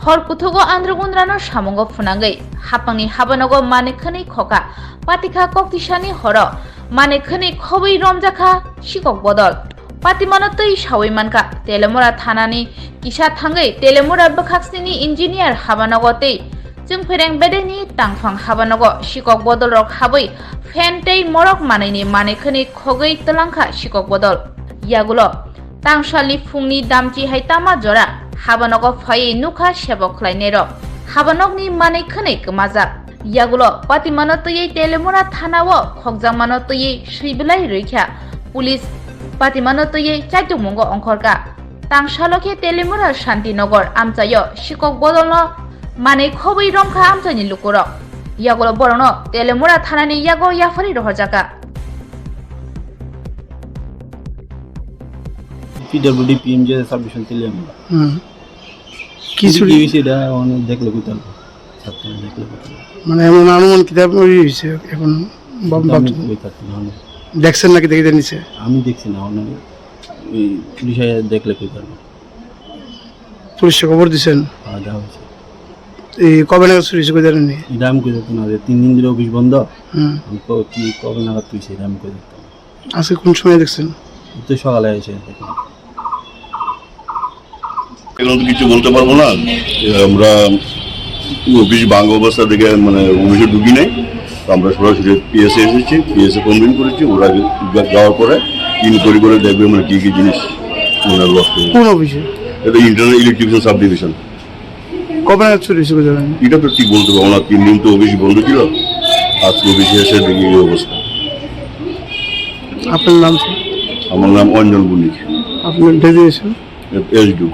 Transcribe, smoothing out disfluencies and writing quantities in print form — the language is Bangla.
hor kutugo androgundrano samungo funangai hapangni habanogo manekhani khoka patikha koktisani horo manekhani khobui romjakha sikok bodol patimanotoi sawai manka telemora thanani kisa thangai telemora bokhaksini engineer habanogo tei जों फेरें बेदेनि तांफां हाबानगो सिकक बदल रक हाबै फेनटै मरक मानैनि मानेखनि खगै तलांखा सिकक बदल यागुलो तांसालि फुंनि दामथि हायतामा जरा हाबानगो फायै नुखा सेबक खलायनेर हाबानगनि मानेखनि गमाजाक यागुलो पातिमानतयै तेलेमुरा थानाव खगजामानतयै सैबलाय रैखा पुलिस पातिमानतयै चाइतुमुंगो अंखरका तांसालके तेलेमुरा शान्तिनगर आमचायो सिकक बदलनो माने खबै रंखा आमचानि लुकुरक यागुलो बरनो तेलेमुरा थानानि यागो याफारि रहरजाका পিডব্লিউডি পিএমজে সাবমিশন দিলাম কিছু সেটা অনেক দেখলে বুঝতে পারবো ছাত্র দেখলে মানে এমন অনুমান কিতাব হয়েছে এখন দেখছেন নাকি দেখে নিছে আমি দেখছি না অনেক ওই পুলিশে দেখলে বুঝতে পারবো পুলিশে খবর দিছেন দেওয়া হয়েছে এই কবে নাগাদ শুরু হয়েছে জানেন নি এটা আমি করে দেখতে না 3 দিন ধরে অফিস বন্ধ কি কবে নাগাদ তুই সেটা আমি করে দেখতাম আজকে কোন সময় দেখছেন তো সকালে এসে দেখলাম এখন তো কিছু বলতে পারবো না আমরা অফিস ভাঙা অবস্থা দেখে মানে অফিসে ঢুকি নাই তো আমরা সরাসরি পিএসএ এসেছি পিএসএ কমপ্লেন করেছি ওরা যাওয়ার পরে ইনকোয়ারি করে দেখবে মানে কী কী জিনিস মানে লস করে কোন অফিসে এটা ইন্টারনাল ইলেকট্রিশিয়ান সাব ডিভিশন কবে নাগাদ শুরু হয়েছে জানেন এটা তো ঠিক বলতে পারবো না 3 দিন তো অফিস বন্ধ ছিল আজকে অফিসে এসে দেখি এই অবস্থা আপনার নাম আমার নাম অঞ্জন বণিক আপনি ডেজিনেশন এসডু